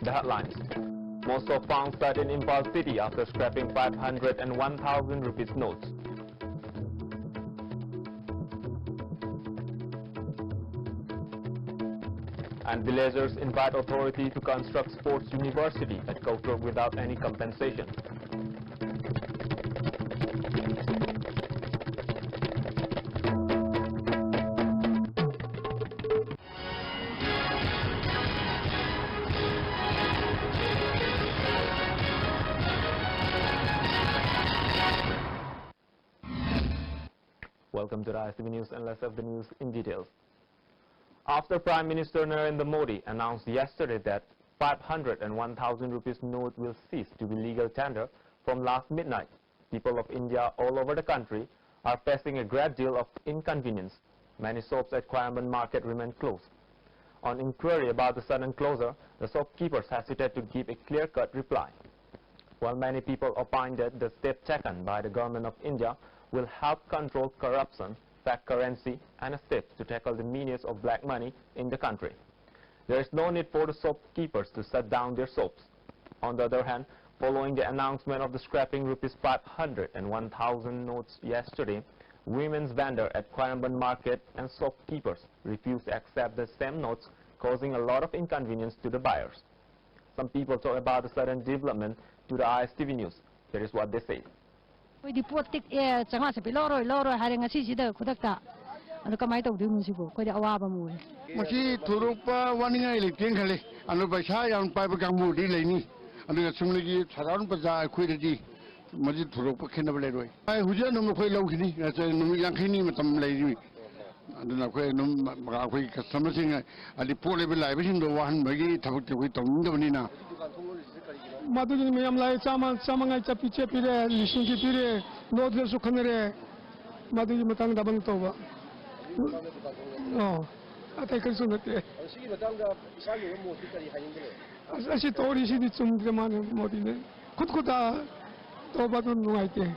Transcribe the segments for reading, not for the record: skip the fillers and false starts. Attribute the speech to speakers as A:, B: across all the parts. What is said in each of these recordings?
A: The headlines. Mosso found fled in Impal City after scrapping 500 and 1,000 rupees notes. And villagers invite authority to construct sports university at Kotor without any compensation. Welcome to the ISTV News, and let's have the news in details. After Prime Minister Narendra Modi announced yesterday that 500 and 1,000 rupees note will cease to be legal tender from last midnight, people of India all over the country are facing a great deal of inconvenience. Many shops at Quayamban market remain closed. On inquiry about the sudden closure, the shopkeepers hesitated to give a clear-cut reply. While many people opined that the step taken by the government of India will help control corruption, fake currency, and steps to tackle the menace of black money in the country. There is no need for the shopkeepers to shut down their shops. On the other hand, following the announcement of the scrapping rupees 500 and 1,000 notes yesterday, women's vendor at Quayamban market and shopkeepers refused to accept the same notes, causing a lot of inconvenience to the buyers. Some people talk about the sudden development to the ISTV News. Here is what they say.
B: We deport it chẳng sẽ bị lo rồi hai ngày xí đó khu đất ta anh có mấy tàu đường xí bộ coi đã qua bao mùi
C: mà khi thủ đô paวันngày lịch tiếng khai anh nói bây giờ anh phải bằng mùi đi lấy ni anh nói xong lấy cái thằng bây giờ khui đi mà chỉ thủ đô pa khen đâu lấy rồi ai hujia nó mà khui lâu khi ni cái nó mới yang khi ni mà tầm lấy đi anh nói khui nó mà khui cái sắm sinh anh đi po lấy bên lại bên sinh đồ anh mấy cái thằng cái khui tổng đâu ni na
D: 마두기 미암라이 짜망ngay 짜피체 피레 리싱기 피레 노드레 수카네레 마두기 matang dabang toba atay kalsunate
E: sige matang isagi mo moti kari hayingre
D: asi tori sidi chumdreman modine khudkhuda toba dun nuaite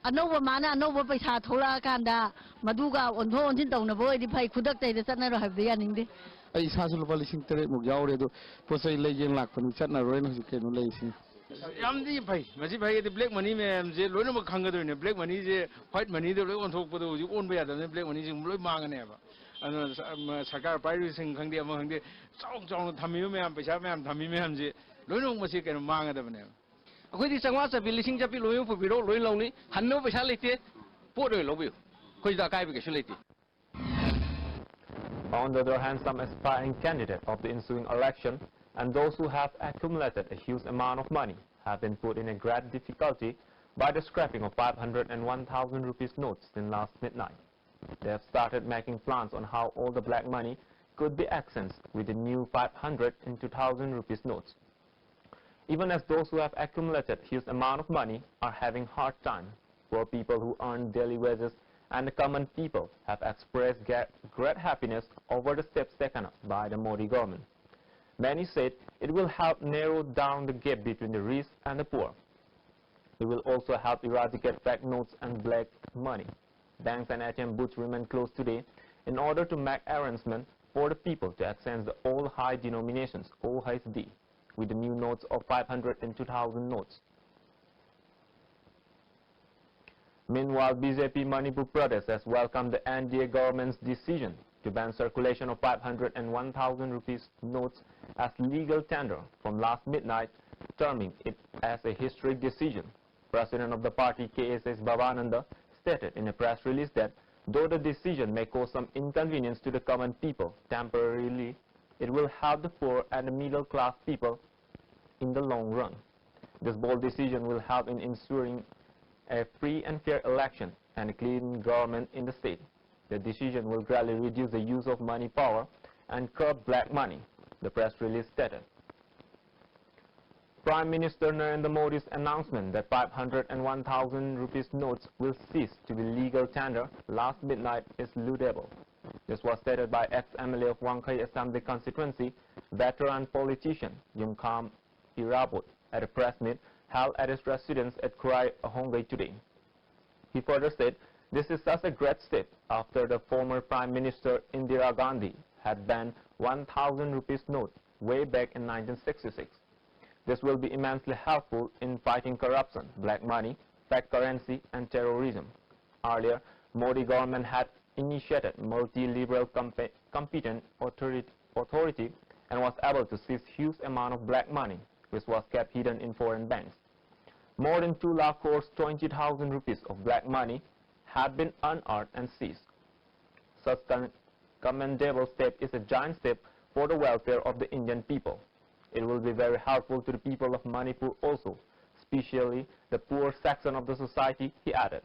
B: anova mana anova paisa thola kanda maduga onho onjin tawna boy di phai khudak tai da channa ro habdi yaningde
D: ai sasu lupa lising tere muk yaure do posai lejeng lak pani channa roi no sikeno leisi
F: yamdi bhai masi bhai the black money me je loina ma khanga do ne black money je white money do loi on thok pado ji on ba ya da black money jing loi mang ne ba an sarkar pai ri sing khangde am khangde chong chong thami me am paisa me am thami me am je loina ma se ken mang da ne akhoi di changwa cha bi lising cha bi loi pu bi ro loi long ni hanno paisa leite po do lo bi khoi da kai bi ke su leite.
A: On the other hand, some aspiring candidates of the ensuing election and those who have accumulated a huge amount of money have been put in a great difficulty by the scrapping of 500 and 1,000 rupees notes since last midnight. They have started making plans on how all the black money could be exchanged with the new 500 and 2,000 rupees notes. Even as those who have accumulated huge amount of money are having hard time, poor people who earn daily wages and the common people have expressed great happiness over the steps taken up by the Modi government. Many said it will help narrow down the gap between the rich and the poor. It will also help eradicate fake notes and black money. Banks and ATM booths remain closed today in order to make arrangements for the people to exchange the old high denominations OHD with the new notes of 500 and 2,000 notes. Meanwhile, BJP Manipur Pradesh has welcomed the NDA government's decision to ban circulation of 500 and 1,000 rupees notes as legal tender from last midnight, terming it as a historic decision. President of the party KSS Bhavananda stated in a press release that though the decision may cause some inconvenience to the common people temporarily, it will help the poor and the middle class people in the long run. This bold decision will help in ensuring a free and fair election and a clean government in the state. The decision will gradually reduce the use of money power and curb black money, the press release stated. Prime Minister Narendra Modi's announcement that 500 and 1,000 rupees notes will cease to be legal tender last midnight is laudable. This was stated by ex-MLA of Wangkai Assembly constituency, veteran politician Yumkham Irabut at a press meet held at his residence at Krai Ahongay today. He further said this is such a great step after the former Prime Minister Indira Gandhi had banned 1,000 rupees note way back in 1966. This will be immensely helpful in fighting corruption, black money, fake currency and terrorism. Earlier, Modi government had initiated multi-liberal competent authority and was able to seize huge amount of black money, which was kept hidden in foreign banks. More than 2 lakh crores 20,000 rupees of black money had been unearthed and seized. Such commendable step is a giant step for the welfare of the Indian people. It will be very helpful to the people of Manipur also, especially the poor section of the society, he added.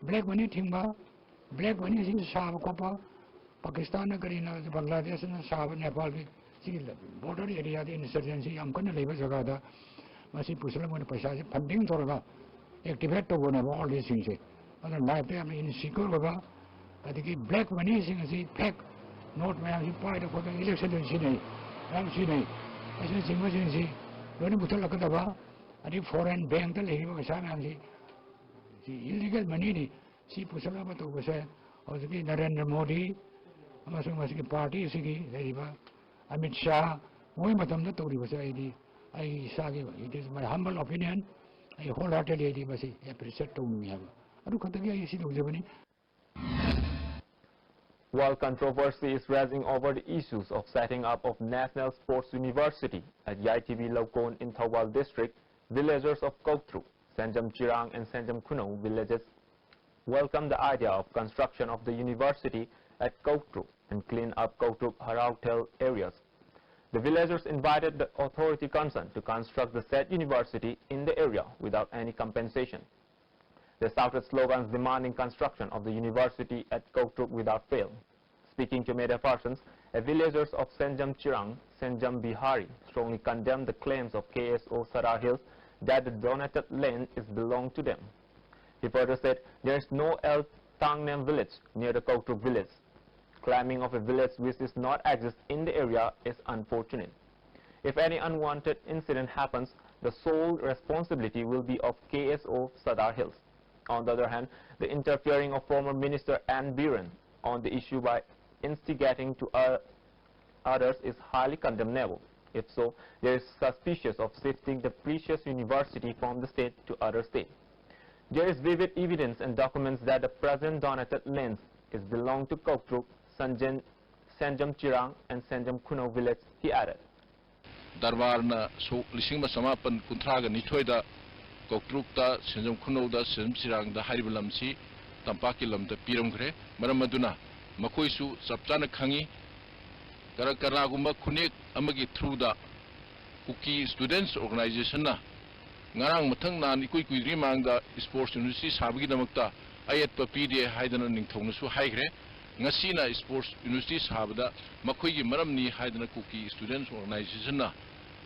G: Black money black money is Pakistan, Bangladesh, Nepal, border area, the insurgency, I'm going to live as a gather. Masi Puslam and Pasha, Panding Torga, activate to one of all these things. Other life, I mean, Sikurga, I think black money is black, not my part of the election in Sydney. I'm Sydney. I said, emergency, don't put a look at the I think foreign bank, the lady was the illegal money, she Pusala to say, or the Narendra Modi, Masaki party, Sigi, Amit Shah, Moimatam, the Tori was I Sagi. It is my humble opinion. I wholeheartedly appreciate to me. I look at the issue of Germany.
A: While controversy is rising over the issues of setting up of National Sports University at Yaitibi Lokon in Thawal district, villagers of Koktru, Sanjam Chirang and Sanjam Kuno villages welcome the idea of construction of the university at Koktru and clean up Koktru Harautel areas. The villagers invited the authority concerned to construct the said university in the area without any compensation. They shouted slogans demanding construction of the university at Koktru without fail. Speaking to media persons, villagers of Sanjam Chirang, Sanjam Bihari strongly condemned the claims of KSO Sadar Hills that the donated land is belong to them. He further said there is no El Tangnam village near the Koktru village. Claiming of a village which does not exist in the area is unfortunate. If any unwanted incident happens, the sole responsibility will be of KSO Sadar Hills. On the other hand, the interfering of former Minister Ann Biren on the issue by instigating to others is highly condemnable. If so, there is suspicious of shifting the precious university from the state to other state. There is vivid evidence and documents that the present donated lands is belong to Koktru, Sanjam Chirang and Sanjam Kuno village, he added.
H: Darbarna so Lishima Samapan Kuntraga Nitoida, Koktrukta, Sanjam Kuno, Sanjam Chirang, the Haribalamsi, Tampakilam, the Piramgre, Maramaduna, Makoisu, Saptana Kangi, Karakaragumba Kunik, Amagi through the Kuki Students Organization. Ngarang Matang Nikui Rimang, the Sports University Sabgi Namakta, Ayat Papidi, Haidana Ningtonasu Haigre. Ngasina Sports University Sabada, Makoyi Maramni Haidana Kuki Students Organization,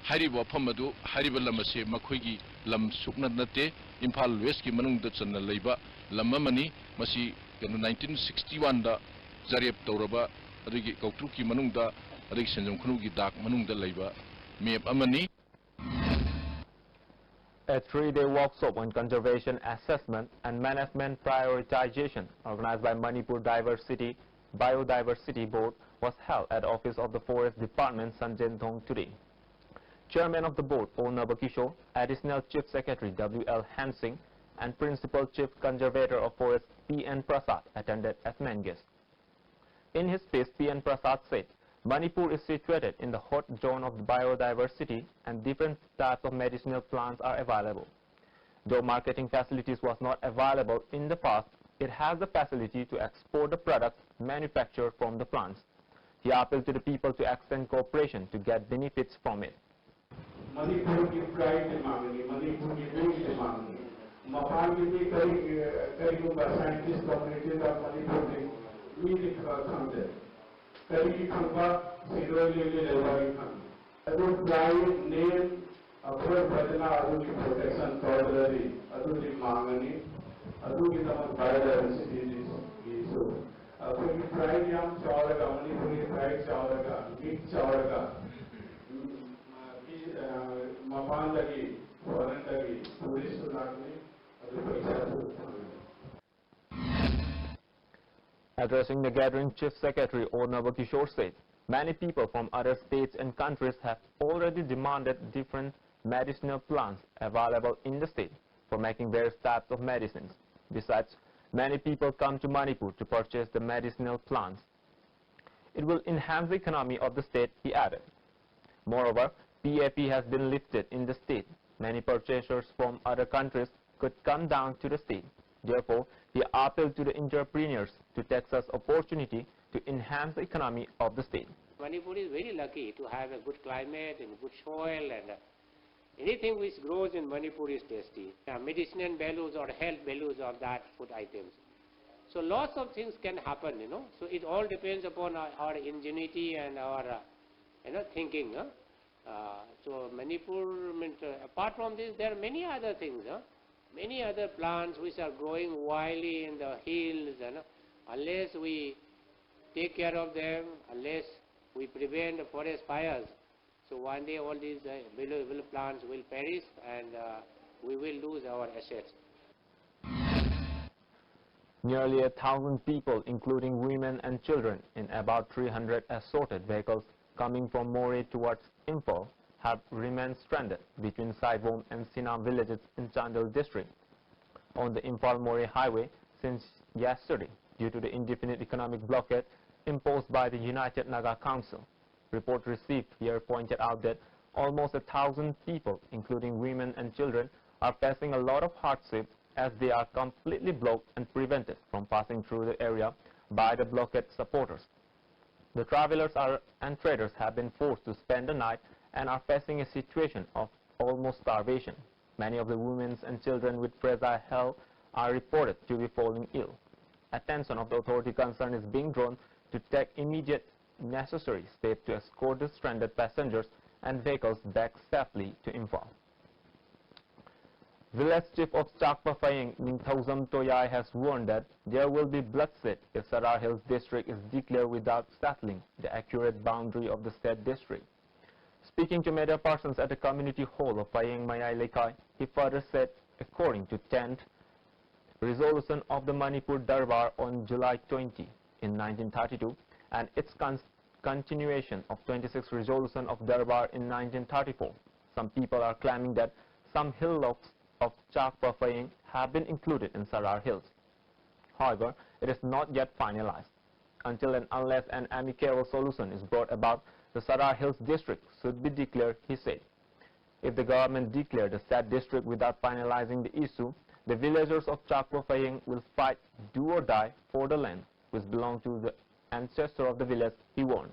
H: Hariba Pamadu, Haribalamase, Makoyi Lam Suknate, Impal Weski Manung Datsan Leba, Lamamani, Masi 1961 da Zariep Tauraba, Adigi Kotuki Manungda, Addiction Kunugi Dak Manungda Leba, Meep Amani.
A: A 3-day workshop on conservation assessment and management prioritization organized by Manipur Biodiversity Board was held at the office of the Forest Department Sanjay Thong today. Chairman of the board O. Nabakishore, Additional Chief Secretary W.L. Hansing and Principal Chief Conservator of Forest P.N. Prasad attended as main guests. In his speech, P.N. Prasad said, Manipur is situated in the hot zone of biodiversity and different types of medicinal plants are available. Though marketing facilities was not available in the past, it has the facility to export the products manufactured from the plants. He appealed to the people to extend cooperation to get benefits from it.
I: Manipur की pride की मांगनी, Manipur की देश की मांगनी, मपाल की भी कई scientist community का Manipur की मीटिंग खाते, कई की खंबा सिरोली ले लेवाई खान, अदु pride name अफरोज बजना अदु की protection तौरदारी, अदु की मांगनी, अदु की तमाम biodiversity की so, अफरोज की pride yam chawraga, Manipuri fried chawraga, meat chawraga, mapandagi, forandagi, tourist lagni, adu paisa.
A: Addressing the gathering, Chief Secretary O. Navakishore said, many people from other states and countries have already demanded different medicinal plants available in the state for making various types of medicines. Besides, many people come to Manipur to purchase the medicinal plants. It will enhance the economy of the state, he added. Moreover, PAP has been lifted in the state. Many purchasers from other countries could come down to the state. Therefore, he appealed to the entrepreneurs to take such opportunity to enhance the economy of the state.
J: Manipur is very lucky to have a good climate and good soil, and anything which grows in Manipur is tasty. Medicinal values or health values of that food items. So lots of things can happen, you know. So it all depends upon our ingenuity and our, thinking. So Manipur, apart from this, there are many other things. Many other plants which are growing wildly in the hills. Unless we take care of them, unless we prevent the forest fires, so one day all these valuable plants will perish and we will lose our assets.
A: Nearly 1,000 people, including women and children, in about 300 assorted vehicles coming from Moreh towards Imphal, have remained stranded between Saivom and Sinam villages in Chandel district on the Imphal-Moreh highway since yesterday due to the indefinite economic blockade imposed by the United Naga Council. Report received here pointed out that almost 1,000 people, including women and children, are facing a lot of hardship as they are completely blocked and prevented from passing through the area by the blockade supporters. The travelers and traders have been forced to spend the night and are facing a situation of almost starvation. Many of the women and children with fragile health are reported to be falling ill. Attention of the authority concerned is being drawn to take immediate necessary steps to escort the stranded passengers and vehicles back safely to Imphal. Village Chief of Chakpa Phayeng, Ningthauzam Toyai, has warned that there will be bloodshed if Sarar Hills district is declared without settling the accurate boundary of the state district. Speaking to media persons at the community hall of Phayeng Mayai Lekai, he further said, according to 10th resolution of the Manipur Darbar on July 20 in 1932 and its continuation of 26th resolution of Darbar in 1934, some people are claiming that some hillocks of Chakpa Phayeng have been included in Sarar Hills. However, it is not yet finalized. Until and unless an amicable solution is brought about, the Sarar Hills district should be declared, he said. If the government declared the said district without finalizing the issue, the villagers of Chakpa Phayeng will fight do or die for the land which belonged to the ancestor of the village, he warned.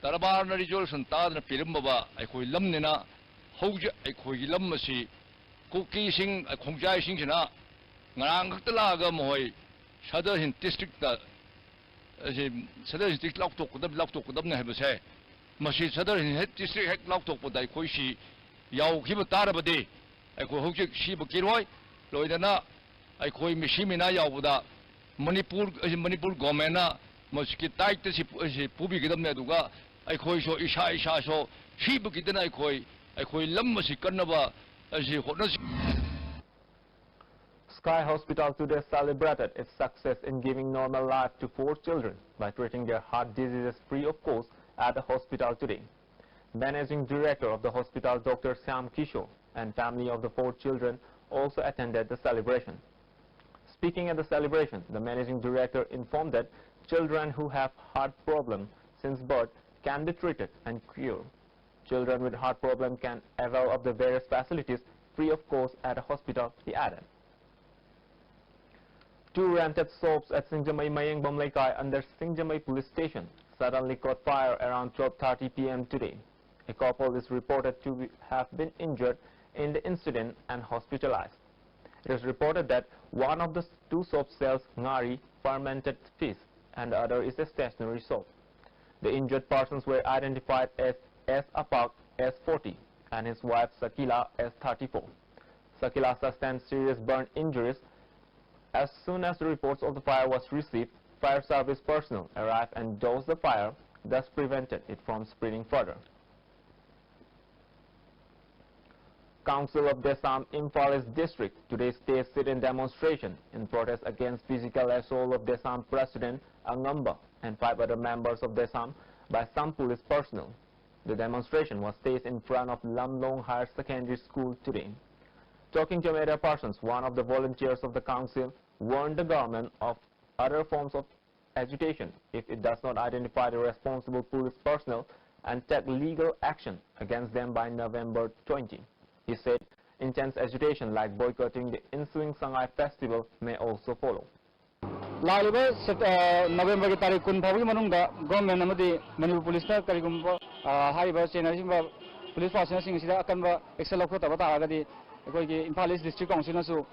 H: Darbar na resolution ta na pirambaba aikoi lamnena hauja aikoi lam asi kuki sing khongjai sing sina ngarang khakta ga moi Sadar Hill district da Sadar Hill district lak tok kudab na hebase masi Sadar Hill district hek lak tok podai koi si yau khiba tarabade aikoi hauja si bakiroi loidana aikoi misimina yau buda Manipur government na maski taik si pubi kidam na duga aikoi so isha so shibu kidana aikoi lam si kannaba si hotna.
A: Sky Hospital today celebrated its success in giving normal life to 4 children by treating their heart diseases free of cost at the hospital today. Managing Director of the hospital, Dr. Syam Kishore, and family of the 4 children also attended the celebration. Speaking at the celebration, the Managing Director informed that children who have heart problems since birth can be treated and cured. Children with heart problem can avail of the various facilities free of cost at a hospital, he added. 2 rented shops at Singjamai Mayeng Bomlaikai under Singjamai police station suddenly caught fire around 12:30 p.m. today. A couple is reported to have been injured in the incident and hospitalized. It is reported that one of the 2 shops sells ngari, fermented fish, and the other is a stationery shop. The injured persons were identified as S. Apak, S. 40, and his wife Sakila, S. 34. Sakila sustained serious burn injuries. As soon as the reports of the fire was received, fire service personnel arrived and doused the fire, thus prevented it from spreading further. Council of Desam Imphal East District today staged sit-in demonstration in protest against physical assault of Desam President Angamba and 5 other members of Desam by some police personnel. The demonstration was staged in front of Lamlong Higher Secondary School today. Talking to media persons, one of the volunteers of the council warned the government of other forms of agitation if it does not identify the responsible police personnel and take legal action against them by November 20. He said intense agitation like boycotting the ensuing Sangay festival may also follow.
K: November ki tarikh 10 phawi manungda government amadi Manipur police na karigumba haiba senasingba police personnel sing sida akanba action laukhtaba taragadi ekoi ki Imphal East District Council na su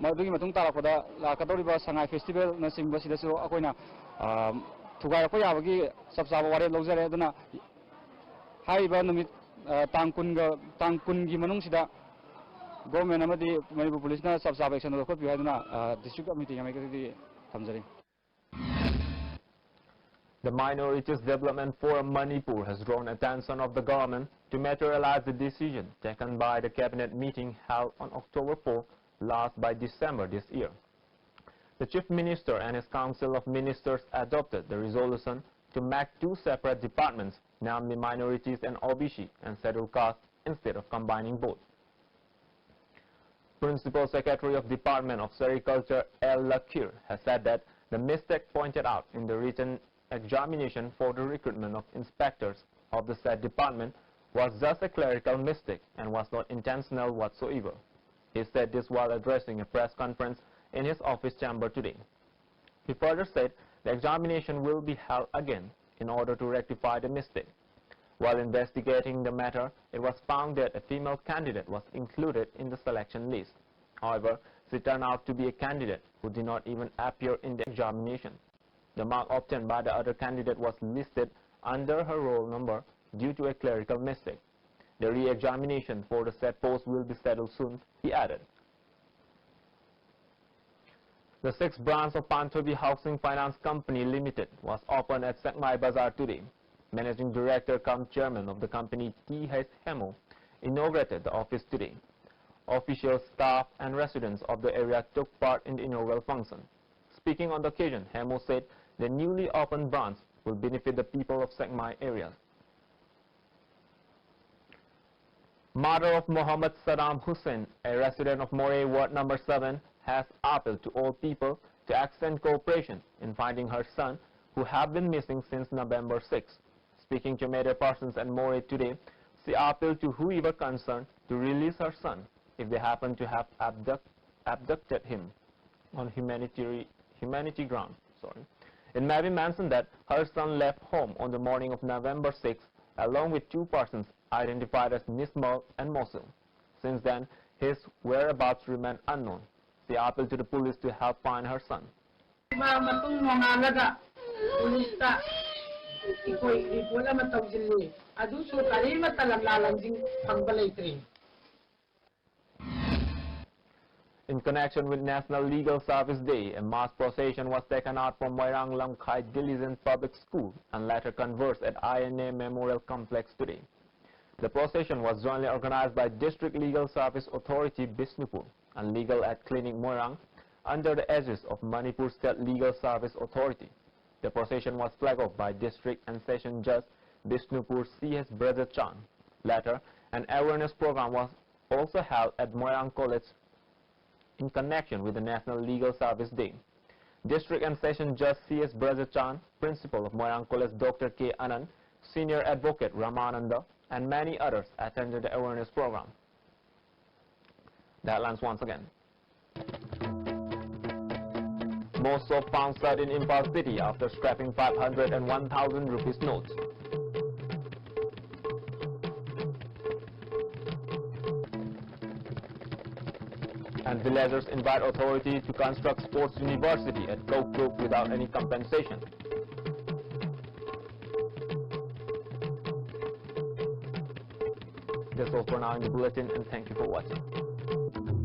K: madugi matung tarapada lakadoriba Sangay festival na singba sida su akoina thugai ko yabagi sabsaba ware lojare aduna haiba numit tang kun gi manung sida government amadi Manipur police na sabsaba action lo khopi haiduna district committee ngamai ki thamjari.
A: The Minorities Development Forum Manipur has drawn attention of the government to materialize the decision taken by the cabinet meeting held on October 4 last by December this year. The Chief Minister and his Council of Ministers adopted the resolution to make 2 separate departments, namely minorities and OBC and scheduled caste, instead of combining both. Principal Secretary of Department of Sericulture L. Lakir has said that the mistake pointed out in the written examination for the recruitment of inspectors of the said department was just a clerical mistake and was not intentional whatsoever. He said this while addressing a press conference in his office chamber today. He further said the examination will be held again in order to rectify the mistake. While investigating the matter, it was found that a female candidate was included in the selection list. However, she turned out to be a candidate who did not even appear in the examination. The mark obtained by the other candidate was listed under her roll number due to a clerical mistake. The re-examination for the said post will be settled soon, he added. The 6th branch of Panthobi Housing Finance Company Limited was opened at Sekmai Bazaar today. Managing Director cum Chairman of the company T.H. Hemo inaugurated the office today. Officials, staff and residents of the area took part in the inaugural function. Speaking on the occasion, Hemo said the newly opened branch will benefit the people of Sekmai area. Mother of Mohammed Saddam Hussein, a resident of Moreh Ward number 7, has appealed to all people to extend cooperation in finding her son, who have been missing since November 6. Speaking to media persons at Moreh today, she appealed to whoever concerned to release her son if they happen to have abducted him on humanity ground. It may be mentioned that her son left home on the morning of November 6 along with 2 persons identified as Nismal and Mosul. Since then, his whereabouts remain unknown. She appealed to the police to help find her son. In connection with National Legal Service Day, a mass procession was taken out from Moirang Lamkhai Diligent Public School and later converged at INA Memorial Complex today. The procession was jointly organized by District Legal Service Authority Bishnupur and Legal Aid Clinic Moirang under the aegis of Manipur State Legal Service Authority. The procession was flagged off by District and Session Judge Bishnupur C.S. Brother Chan. Later, an awareness program was also held at Moirang College in connection with the National Legal Service Day. District and Session Judge C.S. Brother Chan, Principal of Moirang College Dr. K. Anand, Senior Advocate Ramananda, and many others attended the awareness program. The headlines once again. More soap found site in Imphal City after scrapping 500 and 1,000 rupees notes. And villagers invite authority to construct sports university at Kokruk without any compensation. That's all for now in the bulletin, and thank you for watching. ꯍꯥꯏꯔꯤ